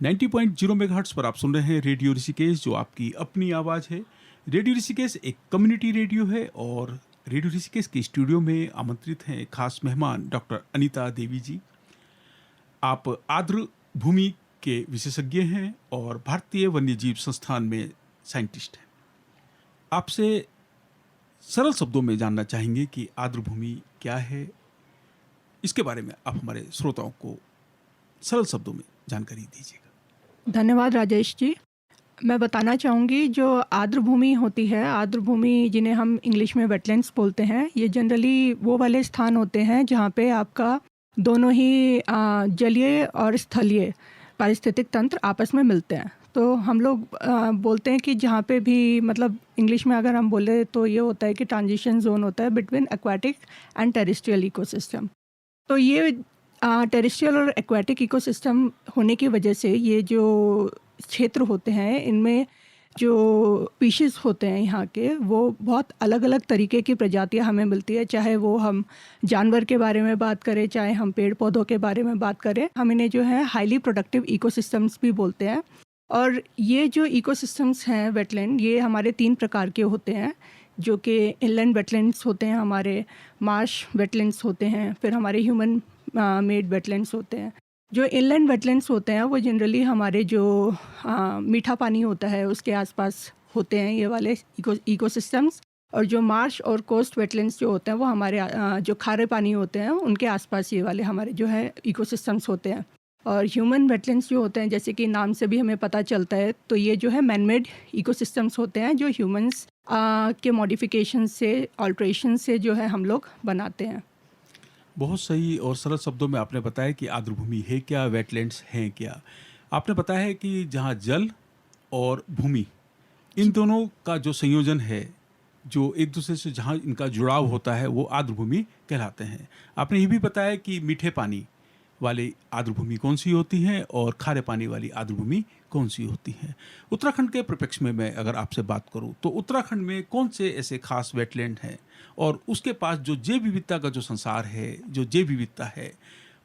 90.0 megahertz पर आप सुन रहे हैं रेडियो ऋषिकेश, जो आपकी अपनी आवाज़ है। रेडियो ऋषिकेश एक कम्युनिटी रेडियो है और रेडियो ऋषिकेश के स्टूडियो में आमंत्रित हैं खास मेहमान डॉक्टर अनीता देवी जी। आप आर्द्र भूमि के विशेषज्ञ हैं और भारतीय वन्यजीव संस्थान में साइंटिस्ट हैं। आपसे सरल शब्दों में जानना चाहेंगे कि आर्द्र भूमि क्या है। इसके बारे में आप हमारे श्रोताओं को सरल शब्दों में जानकारी दीजिएगा। धन्यवाद राजेश जी। मैं बताना चाहूँगी जो आर्द्र भूमि होती है, आर्द्र भूमि जिन्हें हम इंग्लिश में वेटलैंड्स बोलते हैं, ये जनरली वो वाले स्थान होते हैं जहाँ पे आपका दोनों ही जलीय और स्थलीय पारिस्थितिक तंत्र आपस में मिलते हैं। तो हम लोग बोलते हैं कि जहाँ पे भी मतलब इंग्लिश में अगर हम बोले तो ये होता है कि ट्रांजिशन जोन होता है between aquatic and terrestrial ecosystem. तो ये टेरेस्ट्रियल और एक्वाटिक इकोसिस्टम होने की वजह से ये जो क्षेत्र होते हैं इनमें जो स्पीशीज़ होते हैं यहाँ के, वो बहुत अलग अलग तरीके की प्रजातियाँ हमें मिलती है। चाहे वो हम जानवर के बारे में बात करें, चाहे हम पेड़ पौधों के बारे में बात करें, हम इन्हें जो है हाईली प्रोडक्टिव इकोसिस्टम्स भी बोलते हैं। और ये जो इकोसिस्टम्स हैं वेटलैंड, ये हमारे 3 प्रकार के होते हैं, जो कि इनलैंड वेटलैंड्स होते हैं, हमारे मार्श वेटलैंड्स होते हैं, फिर हमारे ह्यूमन मेड वेटलैंड्स होते हैं। जो इनलैंड वेटलैंड्स होते हैं वो जनरली हमारे जो मीठा पानी होता है उसके आसपास होते हैं ये वाले इकोसिस्टम्स। और जो मार्श और कोस्ट वेटलैंड्स जो होते हैं वो हमारे जो खारे पानी होते हैं उनके आसपास ये वाले हमारे जो है इकोसिस्टम्स होते हैं। और ह्यूमन वेटलैंड्स जो होते हैं, जैसे कि नाम से भी हमें पता चलता है, तो ये जो है मैनमेड इकोसिस्टम्स होते हैं जो ह्यूमंस के मॉडिफिकेशन से, ऑल्ट्रेशन से जो है हम लोग बनाते हैं। बहुत सही और सरल शब्दों में आपने बताया कि आर्द्र भूमि है क्या, वेटलैंड्स हैं क्या। आपने बताया है कि जहाँ जल और भूमि, इन दोनों का जो संयोजन है, जो एक दूसरे से जहाँ इनका जुड़ाव होता है, वो आर्द्र भूमि कहलाते हैं। आपने ये भी बताया कि मीठे पानी वाली आर्द्र भूमि कौन सी होती है और खारे पानी वाली आर्द्र भूमि कौन सी होती है। उत्तराखंड के परिप्रेक्ष्य में मैं अगर आपसे बात करूं तो उत्तराखंड में कौन से ऐसे खास वेटलैंड हैं और उसके पास जो जैव विविधता का जो संसार है, जो जैव विविधता है,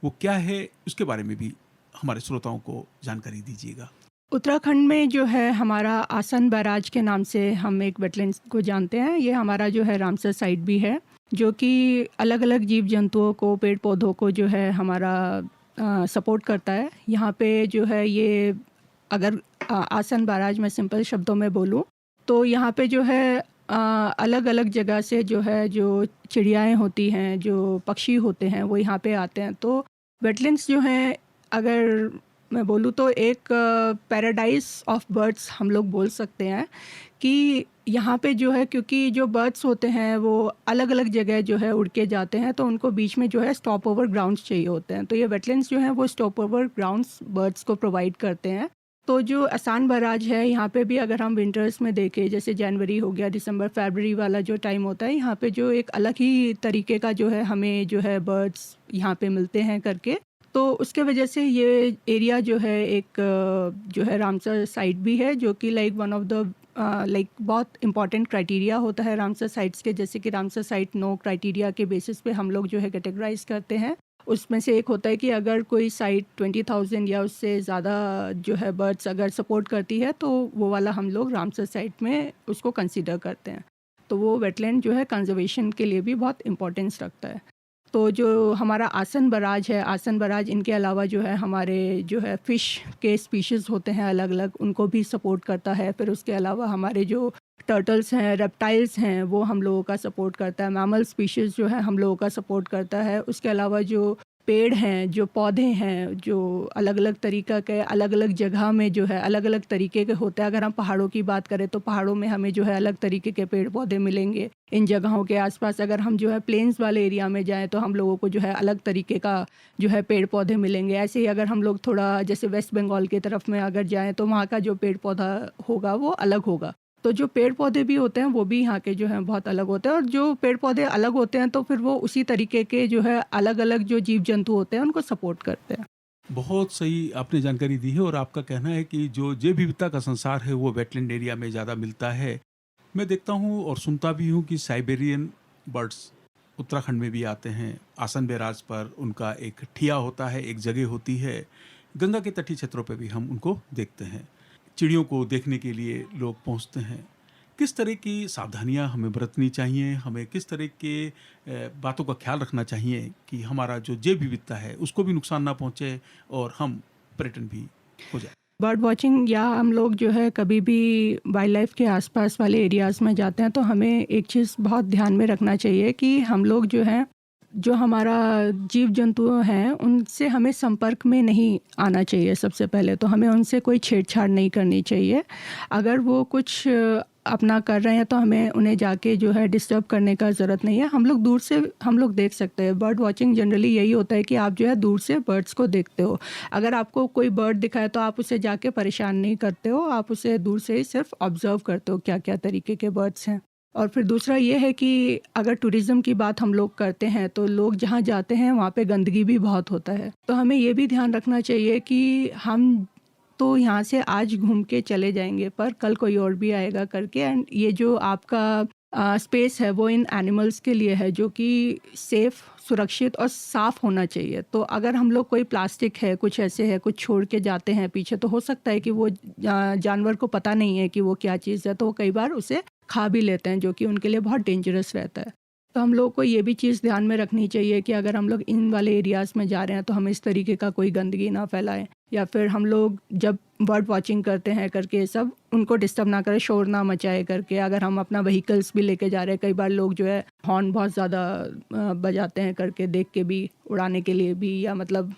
वो क्या है, उसके बारे में भी हमारे श्रोताओं को जानकारी दीजिएगा। उत्तराखंड में जो है हमारा आसन बैराज के नाम से हम एक वेटलैंड्स को जानते हैं। ये हमारा जो है रामसर साइट भी है, जो कि अलग अलग जीव जंतुओं को, पेड़ पौधों को जो है हमारा सपोर्ट करता है। यहाँ पे जो है ये अगर आसन बैराज में सिंपल शब्दों में बोलूँ तो यहाँ पे जो है अलग अलग जगह से जो है जो चिड़ियाएँ होती हैं, जो पक्षी होते हैं, वो यहाँ पे आते हैं। तो वेटलैंड्स जो हैं, अगर मैं बोलूँ तो एक पैराडाइज ऑफ बर्ड्स हम लोग बोल सकते हैं कि यहाँ पे जो है, क्योंकि जो बर्ड्स होते हैं वो अलग अलग जगह जो है उड़ के जाते हैं, तो उनको बीच में जो है स्टॉप ओवर ग्राउंड्स चाहिए होते हैं। तो ये वेटलैंड्स जो हैं वो स्टॉप ओवर ग्राउंड्स बर्ड्स को प्रोवाइड करते हैं। तो जो आसान बैराज है, यहाँ पे भी अगर हम विंटर्स में देखें, जैसे जनवरी हो गया, दिसंबर फरवरी वाला जो टाइम होता है, यहाँ पे जो एक अलग ही तरीके का जो है हमें जो है बर्ड्स यहाँ पे मिलते हैं करके। तो उसके वजह से ये एरिया जो है एक जो है रामसर साइट भी है, जो कि like one of the like बहुत इंपॉर्टेंट क्राइटेरिया होता है रामसर साइट्स के। जैसे कि रामसर साइट 9 क्राइटेरिया के बेसिस पे हम लोग जो है कैटेगराइज करते हैं। उसमें से एक होता है कि अगर कोई साइट 20,000 या उससे ज़्यादा जो है बर्ड्स अगर सपोर्ट करती है, तो वो वाला हम लोग रामसर साइट में उसको कंसीडर करते हैं। तो वो वेटलैंड जो है कंजर्वेशन के लिए भी बहुत इंपॉर्टेंस रखता है। तो जो हमारा आसन बैराज है, आसन बैराज इनके अलावा जो है हमारे जो है फ़िश के स्पीशीज़ होते हैं अलग अलग, उनको भी सपोर्ट करता है। फिर उसके अलावा हमारे जो टर्टल्स हैं, रेप्टाइल्स हैं, वो हम लोगों का सपोर्ट करता है। मैमल स्पीशीज़ जो है हम लोगों का सपोर्ट करता है। उसके अलावा जो पेड़ हैं, जो पौधे हैं, जो अलग अलग तरीक़ा के अलग अलग जगह में जो है अलग अलग तरीके के होते हैं। अगर हम पहाड़ों की बात करें तो पहाड़ों में हमें जो है अलग तरीके के पेड़ पौधे मिलेंगे इन जगहों के आसपास। अगर हम जो है प्लेन्स वाले एरिया में जाएं तो हम लोगों को जो है अलग तरीके का जो है पेड़ पौधे मिलेंगे। ऐसे ही अगर हम लोग थोड़ा जैसे वेस्ट बंगाल की तरफ में अगर जाएँ तो वहाँ का जो पेड़ पौधा होगा वो अलग होगा। तो जो पेड़ पौधे भी होते हैं वो भी यहाँ के जो हैं बहुत अलग होते हैं। और जो पेड़ पौधे अलग होते हैं तो फिर वो उसी तरीके के जो है अलग अलग जो जीव जंतु होते हैं उनको सपोर्ट करते हैं। बहुत सही आपने जानकारी दी है और आपका कहना है कि जो जैव विविधता का संसार है वो वेटलैंड एरिया में ज़्यादा मिलता है। मैं देखता हूँ और सुनता भी हूँ कि साइबेरियन बर्ड्स उत्तराखंड में भी आते हैं। आसन बैराज पर उनका एक ठिया होता है, एक जगह होती है गंगा के तटीय क्षेत्रों पे भी हम उनको देखते हैं। चिड़ियों को देखने के लिए लोग पहुंचते हैं। किस तरह की सावधानियां हमें बरतनी चाहिए, हमें किस तरह के बातों का ख्याल रखना चाहिए कि हमारा जो जैव विविधता है उसको भी नुकसान ना पहुंचे और हम पर्यटन भी हो जाए। बर्ड वॉचिंग या हम लोग जो है कभी भी वाइल्ड लाइफ के आसपास वाले एरियाज़ में जाते हैं तो हमें एक चीज़ बहुत ध्यान में रखना चाहिए कि हम लोग जो है जो हमारा जीव जंतु हैं उनसे हमें संपर्क में नहीं आना चाहिए। सबसे पहले तो हमें उनसे कोई छेड़छाड़ नहीं करनी चाहिए। अगर वो कुछ अपना कर रहे हैं तो हमें उन्हें जाके जो है डिस्टर्ब करने का ज़रूरत नहीं है। हम लोग दूर से हम लोग देख सकते हैं। बर्ड वॉचिंग जनरली यही होता है कि आप जो है दूर से बर्ड्स को देखते हो। अगर आपको कोई बर्ड दिखा है तो आप उसे जाके परेशान नहीं करते हो, आप उसे दूर से ही सिर्फ ऑब्जर्व करते हो क्या क्या तरीके के बर्ड्स हैं। और फिर दूसरा ये है कि अगर टूरिज़्म की बात हम लोग करते हैं तो लोग जहाँ जाते हैं वहाँ पे गंदगी भी बहुत होता है। तो हमें ये भी ध्यान रखना चाहिए कि हम तो यहाँ से आज घूम के चले जाएंगे पर कल कोई और भी आएगा करके। एंड ये जो आपका स्पेस है वो इन एनिमल्स के लिए है जो कि सेफ़, सुरक्षित और साफ़ होना चाहिए। तो अगर हम लोग कोई प्लास्टिक है, कुछ ऐसे है, कुछ छोड़ के जाते हैं पीछे, तो हो सकता है कि वो जानवर को पता नहीं है कि वो क्या चीज़ है, तो वो कई बार उसे खा भी लेते हैं जो कि उनके लिए बहुत डेंजरस रहता है। तो हम लोग को ये भी चीज़ ध्यान में रखनी चाहिए कि अगर हम लोग इन वाले एरियाज़ में जा रहे हैं तो हम इस तरीके का कोई गंदगी ना फैलाएं, या फिर हम लोग जब बर्ड वॉचिंग करते हैं करके सब उनको डिस्टर्ब ना करें, शोर ना मचाए करके। अगर हम अपना व्हीकल्स भी लेके जा रहे हैं, कई बार लोग जो है हॉर्न बहुत ज़्यादा बजाते हैं करके, देख के भी, उड़ाने के लिए भी, या मतलब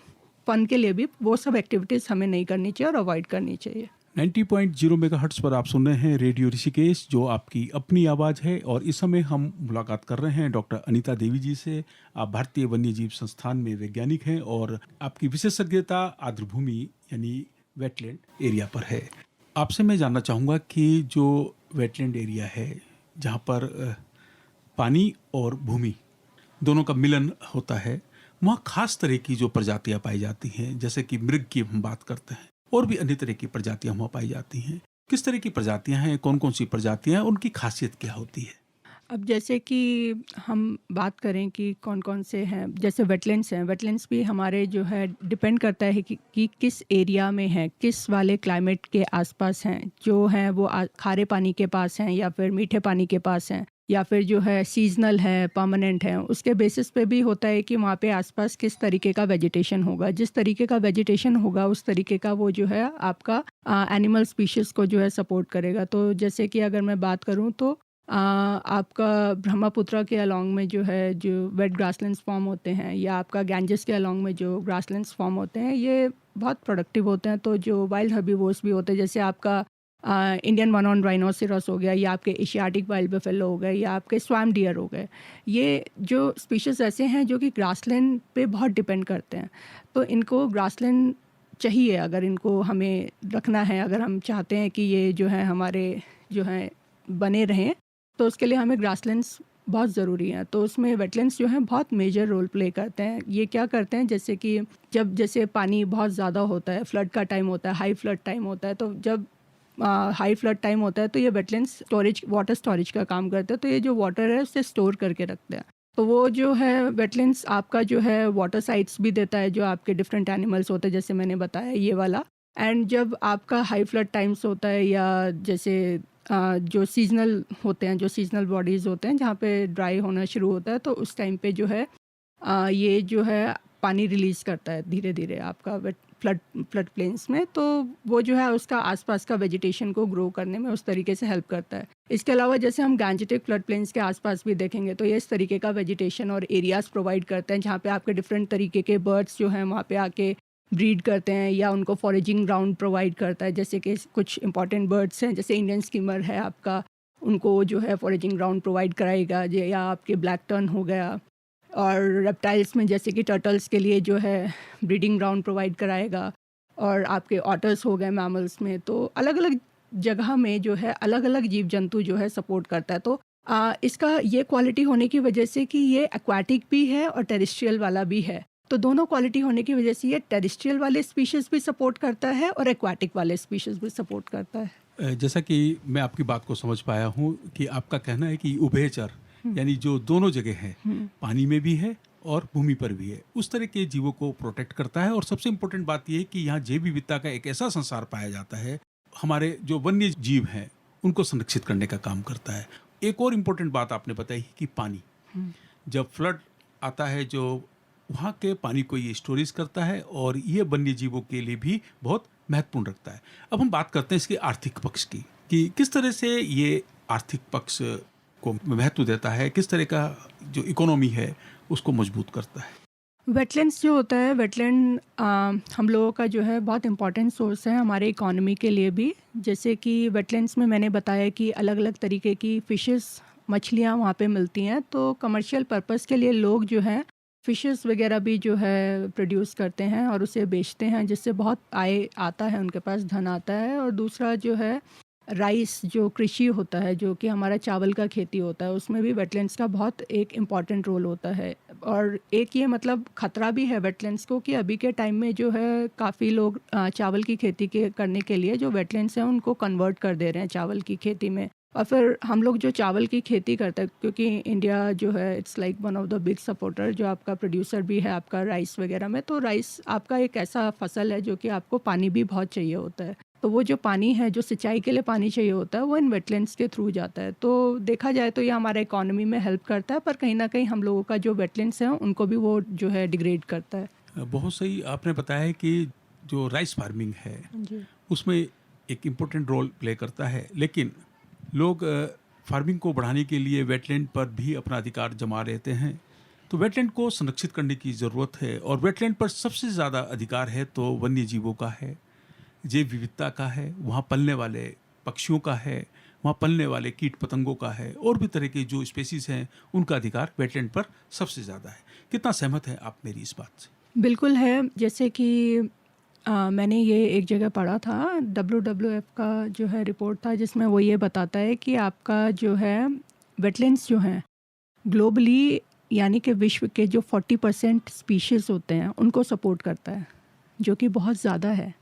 फ़न के लिए भी, वो सब एक्टिविटीज़ हमें नहीं करनी चाहिए और अवॉइड करनी चाहिए। 90.0 मेगाहर्ट्ज़ पर आप सुन रहे हैं रेडियो ऋषिकेश, जो आपकी अपनी आवाज़ है। और इस समय हम मुलाकात कर रहे हैं डॉक्टर अनीता देवी जी से। आप भारतीय वन्य जीव संस्थान में वैज्ञानिक हैं और आपकी विशेषज्ञता आर्द्रभूमि यानी वेटलैंड एरिया पर है। आपसे मैं जानना चाहूँगा कि जो वेटलैंड एरिया है जहाँ पर पानी और भूमि दोनों का मिलन होता है, वहाँ खास तरह की जो प्रजातियाँ पाई जाती हैं, जैसे कि मृग की हम बात करते हैं और भी अन्य तरह की प्रजातियां वहाँ पाई जाती हैं। किस तरह की प्रजातियां हैं, कौन कौन सी प्रजातियां हैं, उनकी खासियत क्या होती है? अब जैसे कि हम बात करें कि कौन कौन से हैं, जैसे वेटलैंड्स हैं। वेटलैंड्स भी हमारे जो है डिपेंड करता है कि किस एरिया में है, किस वाले क्लाइमेट के आसपास हैं। जो हैं वो खारे पानी के पास हैं या फिर मीठे पानी के पास हैं, या फिर जो है सीजनल है, परमानेंट है। उसके बेसिस पे भी होता है कि वहाँ पे आसपास किस तरीके का वेजिटेशन होगा। जिस तरीके का वेजिटेशन होगा उस तरीके का वो जो है आपका एनिमल स्पीशीज़ को जो है सपोर्ट करेगा। तो जैसे कि अगर मैं बात करूँ तो आपका ब्रह्मपुत्र के अलॉन्ग में जो है जो वेट ग्रासलैंड्स फॉर्म होते हैं, या आपका गैंजेस के अलॉन्ग में जो ग्रासलैंड्स फॉर्म होते हैं, ये बहुत प्रोडक्टिव होते हैं। तो जो वाइल्ड हर्बीवोर्स भी होते हैं, जैसे आपका इंडियन वन ऑन राइनोसिरस हो गया, या आपके एशियाटिक वाइल्ड बफेलो हो गए, या आपके स्वैम डियर हो गए, ये जो स्पीशीज़ ऐसे हैं जो कि ग्रासलैंड पे बहुत डिपेंड करते हैं। तो इनको ग्रासलैंड चाहिए अगर इनको हमें रखना है, अगर हम चाहते हैं कि ये जो है हमारे जो है बने रहें, तो उसके लिए हमें ग्रासलैंड्स बहुत ज़रूरी हैं। तो उसमें वेटलैंड्स जो हैं बहुत मेजर रोल प्ले करते हैं। ये क्या करते हैं, जैसे कि जैसे पानी बहुत ज़्यादा होता है, फ्लड का टाइम होता है, हाई फ्लड टाइम होता है, तो जब हाई फ्लड टाइम होता है तो ये वेटलैंड्स स्टोरेज, वाटर स्टोरेज का काम करते हैं। तो ये जो वाटर है उसे स्टोर करके रखते हैं। तो वो जो है वेटलैंड्स आपका जो है वाटर साइट्स भी देता है, जो आपके डिफरेंट एनिमल्स होते हैं, जैसे मैंने बताया ये वाला। एंड जब आपका हाई फ्लड टाइम्स होता है, या जैसे जो सीजनल होते हैं, जो सीजनल बॉडीज़ होते हैं जहाँ पे ड्राई होना शुरू होता है, तो उस टाइम पे जो है ये जो है पानी रिलीज़ करता है धीरे धीरे आपका फ्लड प्लेन्स में। तो वो जो है उसका आसपास का वेजिटेशन को ग्रो करने में उस तरीके से हेल्प करता है। इसके अलावा जैसे हम गैंजेटिक फ्लड प्लेन्स के आसपास भी देखेंगे तो ये इस तरीके का वेजिटेशन और एरियाज़ प्रोवाइड करते हैं जहाँ पे आपके डिफरेंट तरीके के बर्ड्स जो हैं वहाँ पे आके ब्रीड करते हैं, या उनको फॉरेजिंग ग्राउंड प्रोवाइड करता है। जैसे कि कुछ इंपॉर्टेंट बर्ड्स हैं, जैसे इंडियन स्कीमर है आपका, उनको जो है फॉरेजिंग ग्राउंड प्रोवाइड कराएगा, या आपके ब्लैक टर्न हो गया। और रेप्टाइल्स में जैसे कि टर्टल्स के लिए जो है ब्रीडिंग ग्राउंड प्रोवाइड कराएगा। और आपके ऑटर्स हो गए मैमल्स में। तो अलग अलग जगह में जो है अलग अलग जीव जंतु जो है सपोर्ट करता है। तो इसका ये क्वालिटी होने की वजह से कि ये एक्वाटिक भी है और टेरेस्ट्रियल वाला भी है। तो दोनों क्वालिटी होने की वजह से ये टेरेस्ट्रियल वाले स्पीशीज़ भी सपोर्ट करता है और एक्वाटिक वाले स्पीशीज़ भी सपोर्ट करता है। जैसा कि मैं आपकी बात को समझ पाया हूँ कि आपका कहना है कि उभयचर यानी जो दोनों जगह है, पानी में भी है और भूमि पर भी है, उस तरह के जीवों को प्रोटेक्ट करता है। और सबसे इम्पोर्टेंट बात यह है कि यहाँ जैव विविधता का एक ऐसा संसार पाया जाता है, हमारे जो वन्य जीव हैं उनको संरक्षित करने का काम करता है। एक और इम्पोर्टेंट बात आपने बताई कि पानी, जब फ्लड आता है जो वहाँ के पानी को ये स्टोरेज करता है और ये वन्य जीवों के लिए भी बहुत महत्वपूर्ण रखता है। अब हम बात करते हैं इसके आर्थिक पक्ष की, कि किस तरह से ये आर्थिक पक्ष को महत्व देता है, किस तरह का जो इकोनॉमी है उसको मजबूत करता है। वेटलैंड्स जो होता है, वेटलैंड हम लोगों का जो है बहुत इंपॉर्टेंट सोर्स है हमारे इकोनॉमी के लिए भी। जैसे कि वेटलैंड्स में मैंने बताया कि अलग अलग तरीके की फिशेस, मछलियाँ वहाँ पे मिलती हैं, तो कमर्शियल पर्पस के लिए लोग जो है फिशेस वगैरह भी जो है प्रोड्यूस करते हैं और उसे बेचते हैं, जिससे बहुत आय आता है, उनके पास धन आता है। और दूसरा जो है राइस, जो कृषि होता है, जो कि हमारा चावल का खेती होता है, उसमें भी वेटलैंड्स का बहुत एक इम्पॉर्टेंट रोल होता है। और एक ये मतलब खतरा भी है वेटलैंड्स को कि अभी के टाइम में जो है काफ़ी लोग चावल की खेती के करने के लिए जो वेटलैंड्स हैं उनको कन्वर्ट कर दे रहे हैं चावल की खेती में। और फिर हम लोग जो चावल की खेती करते हैं, क्योंकि इंडिया जो है it's like one of the big supporter, जो आपका प्रोड्यूसर भी है आपका राइस वगैरह में, तो राइस आपका एक ऐसा फसल है जो कि आपको पानी भी बहुत चाहिए होता है। तो वो जो पानी है, जो सिंचाई के लिए पानी चाहिए होता है, वो इन वेटलैंड्स के थ्रू जाता है। तो देखा जाए तो ये हमारे इकोनॉमी में हेल्प करता है, पर कहीं ना कहीं हम लोगों का जो वेटलैंड्स हैं उनको भी वो जो है डिग्रेड करता है। बहुत सही आपने बताया है कि जो राइस फार्मिंग है जी उसमें एक इम्पोर्टेंट रोल प्ले करता है, लेकिन लोग फार्मिंग को बढ़ाने के लिए वेटलैंड पर भी अपना अधिकार जमा लेते हैं। तो वेटलैंड को संरक्षित करने की ज़रूरत है, और वेटलैंड पर सबसे ज़्यादा अधिकार है तो वन्य जीवों का है, जैव विविधता का है, वहाँ पलने वाले पक्षियों का है, वहाँ पलने वाले कीट पतंगों का है, और भी तरह के जो स्पेसीज हैं उनका अधिकार वेटलैंड पर सबसे ज़्यादा है। कितना सहमत हैं आप मेरी इस बात से? बिल्कुल है। जैसे कि मैंने ये एक जगह पढ़ा था, WWF का जो है रिपोर्ट था, जिसमें वो ये बताता है कि आपका जो है वेटलैंड्स जो हैं ग्लोबली, यानी कि विश्व के जो 40% स्पीशीज़ होते हैं उनको सपोर्ट करता है, जो कि बहुत ज़्यादा है।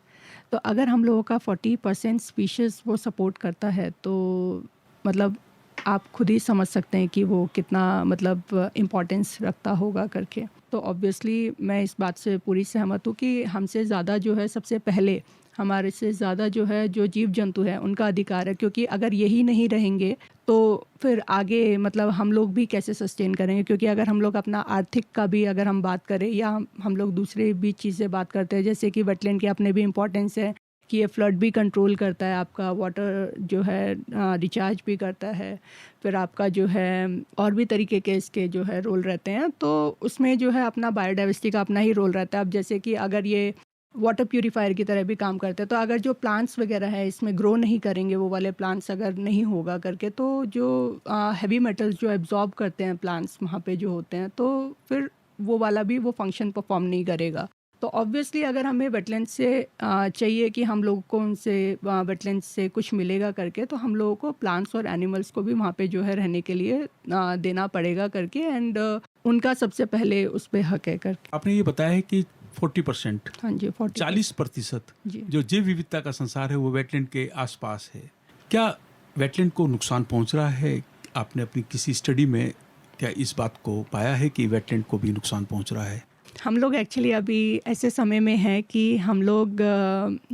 तो अगर हम लोगों का 40% स्पीशीज़ वो सपोर्ट करता है, तो मतलब आप खुद ही समझ सकते हैं कि वो कितना मतलब इम्पोर्टेंस रखता होगा करके। तो ऑब्वियसली मैं इस बात से पूरी सहमत हूँ कि हमसे ज़्यादा जो है, सबसे पहले हमारे से ज़्यादा जो है जो जीव जंतु है उनका अधिकार है, क्योंकि अगर यही नहीं रहेंगे तो फिर आगे मतलब हम लोग भी कैसे सस्टेन करेंगे। क्योंकि अगर हम लोग अपना आर्थिक का भी अगर हम बात करें, या हम लोग दूसरे भी चीज़ें बात करते हैं, जैसे कि वेटलैंड के अपने भी इम्पोर्टेंस है कि ये फ्लड भी कंट्रोल करता है, आपका वाटर जो है रिचार्ज भी करता है, फिर आपका जो है और भी तरीके के इसके जो है रोल रहते हैं। तो उसमें जो है अपना बायोडाइवर्सिटी का अपना ही रोल रहता है। अब जैसे कि अगर ये वाटर प्यूरीफायर की तरह भी काम करते हैं, तो अगर जो प्लांट्स वगैरह है इसमें ग्रो नहीं करेंगे, वो वाले प्लांट्स अगर नहीं होगा करके, तो जो हैवी मेटल्स जो एब्जॉर्ब करते हैं प्लांट्स वहाँ पे जो होते हैं, तो फिर वो वाला भी वो फंक्शन परफॉर्म नहीं करेगा। तो ऑब्वियसली अगर हमें वेटलैंड से चाहिए कि हम लोगों को उनसे वेटलैंड से कुछ मिलेगा करके, तो हम लोगों को प्लांट्स और एनिमल्स को भी वहाँ पे जो है रहने के लिए देना पड़ेगा करके, एंड उनका सबसे पहले उस पर हक है करके। आपने ये बताया है कि 40%, हाँ जी, 40% जी। जो जैव विविधता का संसार है वो वेटलैंड के आसपास है। क्या वेटलैंड को नुकसान पहुंच रहा है? आपने अपनी किसी स्टडी में क्या इस बात को पाया है कि वेटलैंड को भी नुकसान पहुंच रहा है? हम लोग एक्चुअली अभी ऐसे समय में हैं कि हम लोग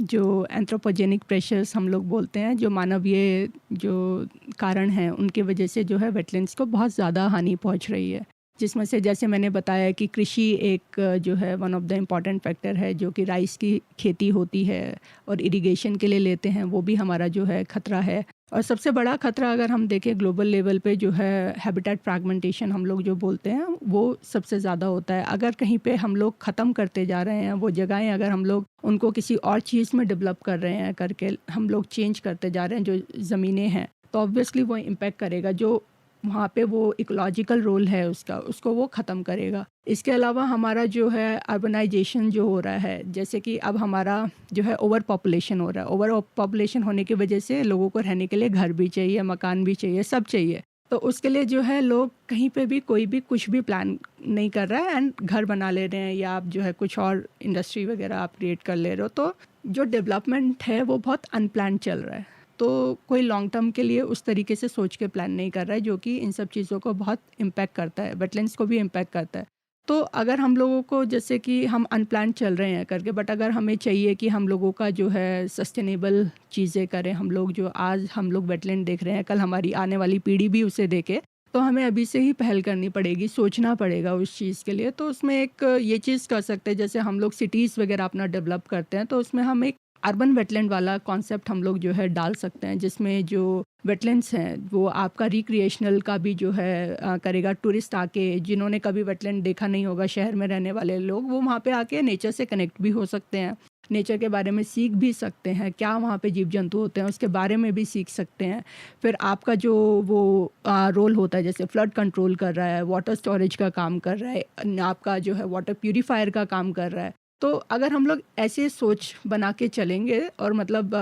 जो एंथ्रोपोजेनिक प्रेशर्स हम लोग बोलते हैं, जो मानवीय जो कारण हैं उनके वजह से जो है वेटलैंड्स को बहुत ज़्यादा हानि पहुंच रही है। जिसमें से जैसे मैंने बताया कि कृषि एक जो है one of the important factor है, जो कि राइस की खेती होती है और इरिगेशन के लिए लेते हैं, वो भी हमारा जो है खतरा है। और सबसे बड़ा खतरा अगर हम देखें ग्लोबल लेवल पे जो है हैबिटेट फ्रैगमेंटेशन हम लोग जो बोलते हैं, वो सबसे ज़्यादा होता है। अगर कहीं पे हम लोग ख़त्म करते जा रहे हैं वो जगहें, अगर हम लोग उनको किसी और चीज़ में डेवलप कर रहे हैं करके, हम लोग चेंज करते जा रहे हैं जो ज़मीनें हैं, तो ऑब्वियसली वो इम्पैक्ट करेगा। जो वहाँ पे वो इकोलॉजिकल रोल है उसका, उसको वो ख़त्म करेगा। इसके अलावा हमारा जो है अर्बनाइजेशन जो हो रहा है, जैसे कि अब हमारा जो है ओवर पॉपुलेशन हो रहा है। ओवर पॉपुलेशन होने की वजह से लोगों को रहने के लिए घर भी चाहिए, मकान भी चाहिए, सब चाहिए। तो उसके लिए जो है लोग कहीं पे भी कोई भी कुछ भी प्लान नहीं कर रहा है, एंड घर बना ले रहे हैं, या आप जो है कुछ और इंडस्ट्री वगैरह आप क्रिएट कर ले रहे हो। तो जो डेवलपमेंट है वो बहुत अनप्लान चल रहा है। तो कोई लॉन्ग टर्म के लिए उस तरीके से सोच के प्लान नहीं कर रहा है, जो कि इन सब चीज़ों को बहुत इम्पैक्ट करता है, वेटलैंड्स को भी इम्पैक्ट करता है। तो अगर हम लोगों को जैसे कि हम अनप्लान्ड चल रहे हैं करके, बट अगर हमें चाहिए कि हम लोगों का जो है सस्टेनेबल चीज़ें करें, हम लोग जो आज हम लोग वेटलैंड देख रहे हैं, कल हमारी आने वाली पीढ़ी भी उसे देखे, तो हमें अभी से ही पहल करनी पड़ेगी, सोचना पड़ेगा उस चीज़ के लिए। तो उसमें एक ये चीज़ कर सकते हैं, जैसे हम लोग सिटीज़ वगैरह अपना डेवलप करते हैं, तो उसमें हम एक अर्बन वेटलैंड वाला कॉन्सेप्ट हम लोग जो है डाल सकते हैं, जिसमें जो वेटलैंड्स हैं वो आपका रिक्रिएशनल का भी जो है करेगा। टूरिस्ट आके, जिन्होंने कभी वेटलैंड देखा नहीं होगा, शहर में रहने वाले लोग, वो वहाँ पे आके नेचर से कनेक्ट भी हो सकते हैं, नेचर के बारे में सीख भी सकते हैं, क्या वहाँ पे जीव जंतु होते हैं उसके बारे में भी सीख सकते हैं। फिर आपका जो वो रोल होता है, जैसे फ्लड कंट्रोल कर रहा है, वाटर स्टोरेज का काम कर रहा है, आपका जो है वाटर प्यूरीफायर का काम कर रहा है। तो अगर हम लोग ऐसे सोच बना के चलेंगे और मतलब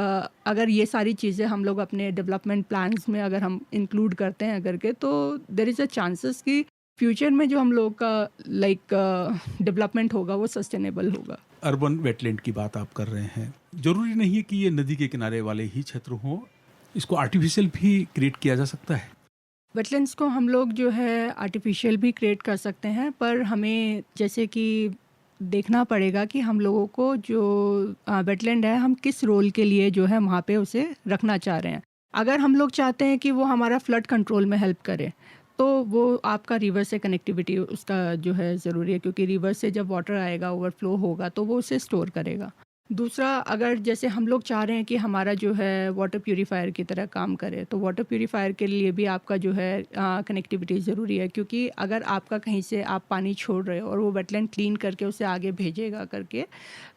अगर ये सारी चीज़ें हम लोग अपने डेवलपमेंट प्लान्स में अगर हम इंक्लूड करते हैं करके, तो देयर इज़ अ चांसेस कि फ्यूचर में जो हम लोग का डेवलपमेंट होगा वो सस्टेनेबल होगा। अर्बन वेटलैंड की बात आप कर रहे हैं, जरूरी नहीं है कि ये नदी के किनारे वाले ही क्षेत्र हों, इसको आर्टिफिशियल भी क्रिएट किया जा सकता है। वेटलैंड्स को हम लोग जो है आर्टिफिशियल भी क्रिएट कर सकते हैं, पर हमें जैसे कि देखना पड़ेगा कि हम लोगों को जो वेटलैंड है, हम किस रोल के लिए जो है वहाँ पे उसे रखना चाह रहे हैं। अगर हम लोग चाहते हैं कि वो हमारा फ्लड कंट्रोल में हेल्प करे, तो वो आपका रिवर से कनेक्टिविटी उसका जो है ज़रूरी है, क्योंकि रिवर से जब वाटर आएगा, ओवरफ्लो होगा, तो वो उसे स्टोर करेगा। दूसरा, अगर जैसे हम लोग चाह रहे हैं कि हमारा जो है वाटर प्यूरीफायर की तरह काम करे, तो वाटर प्यूरीफायर के लिए भी आपका जो है कनेक्टिविटी ज़रूरी है, क्योंकि अगर आपका कहीं से आप पानी छोड़ रहे हो और वो वेटलैंड क्लीन करके उसे आगे भेजेगा करके,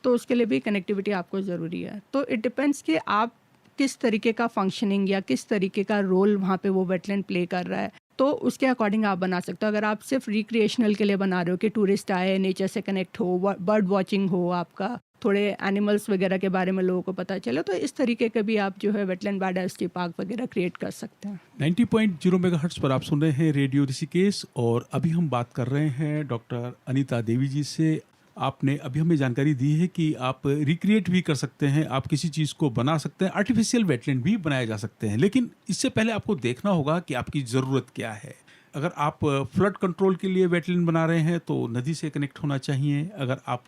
तो उसके लिए भी कनेक्टिविटी आपको ज़रूरी है। तो इट डिपेंड्स कि आप किस तरीके का फंक्शनिंग या किस तरीके का रोल वहाँ पे वो वेटलैंड प्ले कर रहा है, तो उसके अकॉर्डिंग आप बना सकते हो। अगर आप सिर्फ रिक्रिएशनल के लिए बना रहे हो कि टूरिस्ट आए, नेचर से कनेक्ट हो, बर्ड वॉचिंग हो, आपका थोड़े एनिमल्स वगैरह के बारे में लोगों को पता चले, तो इस तरीके के भी आप जो है वेटलैंड बायोडायवर्सिटी पार्क वगैरह क्रिएट कर सकते हैं। 90.0 मेगाहर्ट्ज पर आप सुन रहे हैं रेडियो ऋषिकेश, और अभी हम बात कर रहे हैं डॉक्टर अनीता देवी जी से। आपने अभी हमें जानकारी दी है कि आप रिक्रिएट भी कर सकते हैं, आप किसी चीज़ को बना सकते हैं, आर्टिफिशियल वेटलैंड भी बनाए जा सकते हैं, लेकिन इससे पहले आपको देखना होगा कि आपकी ज़रूरत क्या है। अगर आप फ्लड कंट्रोल के लिए वेटलैंड बना रहे हैं तो नदी से कनेक्ट होना चाहिए। अगर आप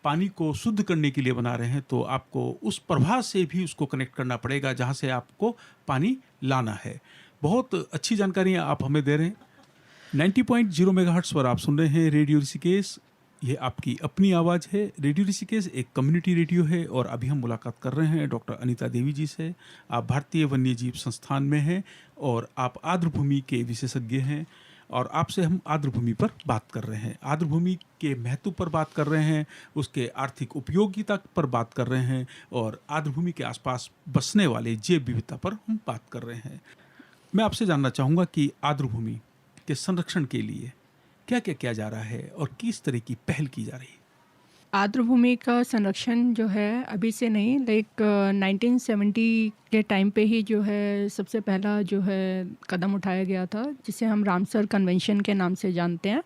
पानी को शुद्ध करने के लिए बना रहे हैं तो आपको उस प्रवाह से भी उसको कनेक्ट करना पड़ेगा जहाँ से आपको पानी लाना है। बहुत अच्छी जानकारियाँ आप हमें दे रहे हैं। 90.0 मेगाहर्ट्ज पर आप सुन रहे हैं रेडियो ऋषिकेश। ये आपकी अपनी आवाज़ है। रेडियो ऋषिकेश एक कम्युनिटी रेडियो है और अभी हम मुलाकात कर रहे हैं डॉक्टर अनीता देवी जी से। आप भारतीय वन्य जीव संस्थान में हैं और आप आर्द्रभूमि के विशेषज्ञ हैं, और आपसे हम आर्द्रभूमि पर बात कर रहे हैं, आर्द्रभूमि के महत्व पर बात कर रहे हैं, उसके आर्थिक उपयोगिता पर बात कर रहे हैं, और आर्द्रभूमि के आसपास बसने वाले जैव विविधता पर हम बात कर रहे हैं। मैं आपसे जानना चाहूँगा कि आर्द्रभूमि के संरक्षण के लिए क्या क्या किया जा रहा है और किस तरह की पहल की जा रही है। आर्द्रभूमि का संरक्षण जो है अभी से नहीं, 1970 के टाइम पे ही जो है सबसे पहला जो है कदम उठाया गया था, जिसे हम रामसर कन्वेंशन के नाम से जानते हैं।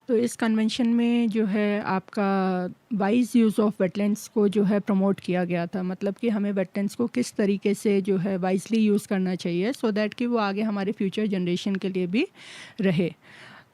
तो इस कन्वेंशन में जो है आपका वाइज यूज़ ऑफ वेटलैंड्स को जो है प्रमोट किया गया था, मतलब कि हमें वेटलैंड्स को किस तरीके से जो है वाइजली यूज़ करना चाहिए, सो दैट कि वो आगे हमारे फ्यूचर जनरेशन के लिए भी रहे।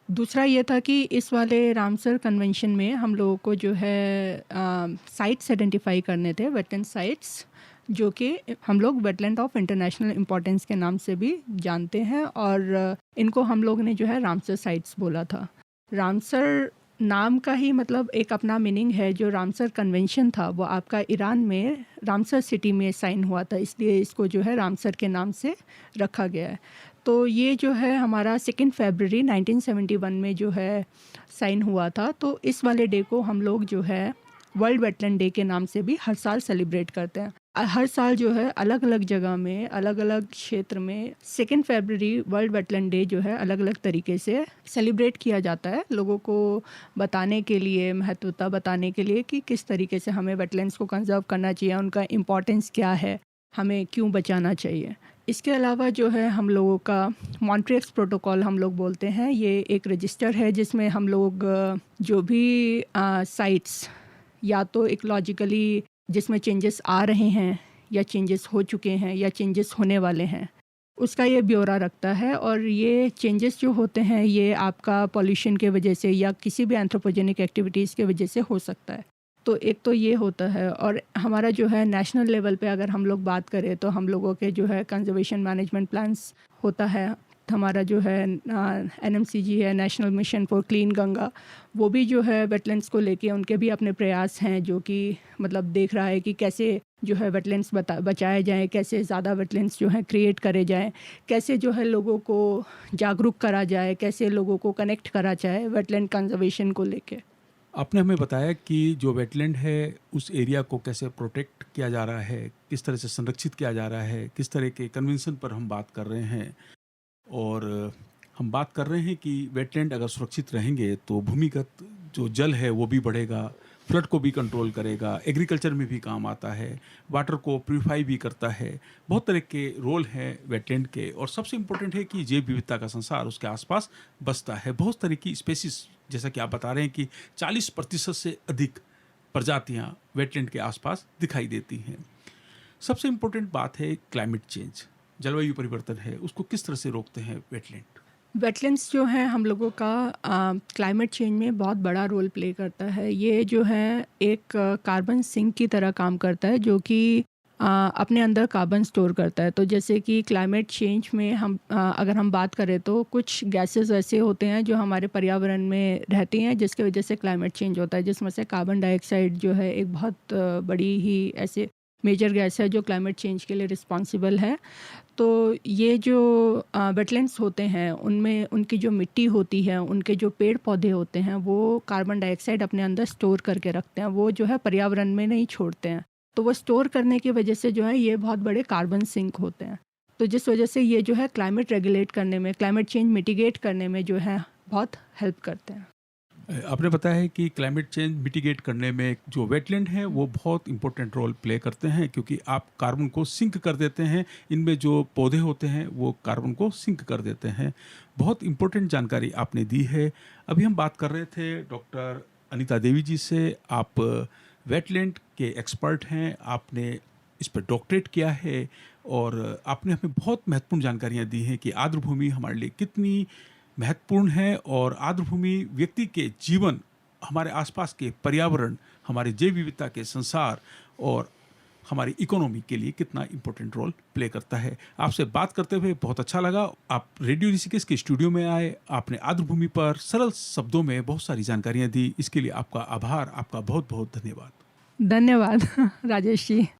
दूसरा ये था कि इस वाले रामसर कन्वेंशन में हम लोगों को जो है साइट्स आइडेंटिफाई करने थे, वेटलैंड साइट्स, जो कि हम लोग वेटलैंड ऑफ इंटरनेशनल इम्पोर्टेंस के नाम से भी जानते हैं, और इनको हम लोग ने जो है रामसर साइट्स बोला था। रामसर नाम का ही मतलब एक अपना मीनिंग है। जो रामसर कन्वेंशन था वो आपका ईरान में रामसर सिटी में साइन हुआ था, इसलिए इसको जो है रामसर के नाम से रखा गया है। तो ये जो है हमारा 2 फरवरी 1971 में जो है साइन हुआ था। तो इस वाले डे को हम लोग जो है वर्ल्ड वेटलैंड डे के नाम से भी हर साल सेलिब्रेट करते हैं। हर साल जो है अलग अलग जगह में, अलग अलग क्षेत्र में 2 फरवरी वर्ल्ड वेटलैंड डे जो है अलग अलग तरीके से सेलिब्रेट किया जाता है, लोगों को बताने के लिए, महत्वता बताने के लिए कि किस तरीके से हमें वेटलैंड्स को कंजर्व करना चाहिए, उनका इम्पोर्टेंस क्या है, हमें क्यों बचाना चाहिए। इसके अलावा जो है हम लोगों का मॉन्ट्रियक्स प्रोटोकॉल हम लोग बोलते हैं, ये एक रजिस्टर है जिसमें हम लोग जो भी साइट्स या तो इकोलॉजिकली जिसमें चेंजेस आ रहे हैं या चेंजेस हो चुके हैं या चेंजेस होने वाले हैं, उसका ये ब्यौरा रखता है। और ये चेंजेस जो होते हैं ये आपका पॉल्यूशन के वजह से या किसी भी एंथ्रोपोजेनिक एक्टिविटीज़ के वजह से हो सकता है। तो एक तो ये होता है। और हमारा जो है नेशनल लेवल पे अगर हम लोग बात करें तो हम लोगों के जो है कंजर्वेशन मैनेजमेंट प्लान्स होता है। हमारा जो है NMCG है, national mission for clean Ganga, वो भी जो है वेटलैंड्स को लेके उनके भी अपने प्रयास हैं, जो कि मतलब देख रहा है कि कैसे जो है वेटलैंड्स बचाए जाएँ, कैसे ज़्यादा वेटलैंड्स जो हैं क्रिएट करे जाएँ, कैसे जो है लोगों को जागरूक करा जाए, कैसे लोगों को कनेक्ट करा जाए वेटलैंड कंजर्वेशन को लेके। आपने हमें बताया कि जो वेटलैंड है उस एरिया को कैसे प्रोटेक्ट किया जा रहा है, किस तरह से संरक्षित किया जा रहा है, किस तरह के कन्वेंशन पर हम बात कर रहे हैं। और हम बात कर रहे हैं कि वेटलैंड अगर सुरक्षित रहेंगे तो भूमिगत जो जल है वो भी बढ़ेगा, फ्लड को भी कंट्रोल करेगा, एग्रीकल्चर में भी काम आता है, वाटर को प्यूरिफाई भी करता है। बहुत तरह के रोल हैं वेटलैंड के। और सबसे इम्पोर्टेंट है कि जैव विविधता का संसार उसके आसपास बसता है। बहुत तरह की स्पेसिस, जैसा कि आप बता रहे हैं कि 40% से अधिक प्रजातियां वेटलैंड के आसपास दिखाई देती हैं। सबसे इम्पोर्टेंट बात है क्लाइमेट चेंज, जलवायु परिवर्तन है, उसको किस तरह से रोकते हैं वेटलैंड? वेटलैंड्स जो है हम लोगों का क्लाइमेट चेंज में बहुत बड़ा रोल प्ले करता है। ये जो है एक कार्बन सिंक की तरह काम करता है, जो कि अपने अंदर कार्बन स्टोर करता है। तो जैसे कि क्लाइमेट चेंज में हम अगर हम बात करें तो कुछ गैसेस ऐसे होते हैं जो हमारे पर्यावरण में रहती हैं, जिसकी वजह से क्लाइमेट चेंज होता है, जिसमें से कार्बन डाइऑक्साइड जो है एक बहुत बड़ी ही ऐसे मेजर गैस है जो क्लाइमेट चेंज के लिए रिस्पॉन्सिबल है। तो ये जो वेटलैंड्स होते हैं उनमें उनकी जो मिट्टी होती है, उनके जो पेड़ पौधे होते हैं, वो कार्बन डाइऑक्साइड अपने अंदर स्टोर करके रखते हैं, वो जो है पर्यावरण में नहीं छोड़ते हैं। तो वो स्टोर करने की वजह से जो है ये बहुत बड़े कार्बन सिंक होते हैं। तो जिस वजह से ये जो है क्लाइमेट रेगुलेट करने में, क्लाइमेट चेंज मिटिगेट करने में जो है बहुत हेल्प करते हैं। आपने बताया है कि क्लाइमेट चेंज मिटिगेट करने में जो वेटलैंड है वो बहुत इंपॉर्टेंट रोल प्ले करते हैं, क्योंकि आप कार्बन को सिंक कर देते हैं। इनमें जो पौधे होते हैं वो कार्बन को सिंक कर देते हैं। बहुत इंपॉर्टेंट जानकारी आपने दी है। अभी हम बात कर रहे थे डॉक्टर अनीता देवी जी से। आप वेटलैंड के एक्सपर्ट हैं, आपने इस पर डॉक्टरेट किया है और आपने हमें बहुत महत्वपूर्ण जानकारियाँ दी हैं कि आर्द्रभूमि हमारे लिए कितनी महत्वपूर्ण है और आर्द्रभूमि व्यक्ति के जीवन, हमारे आसपास के पर्यावरण, हमारे जैव विविधता के संसार और हमारी इकोनॉमी के लिए कितना इम्पोर्टेंट रोल प्ले करता है। आपसे बात करते हुए बहुत अच्छा लगा। आप रेडियो ऋषिकेश के स्टूडियो में आए, आपने आर्द्रभूमि पर सरल शब्दों में बहुत सारी जानकारियाँ दी। इसके लिए आपका आभार, आपका बहुत बहुत धन्यवाद। धन्यवाद राजेश जी।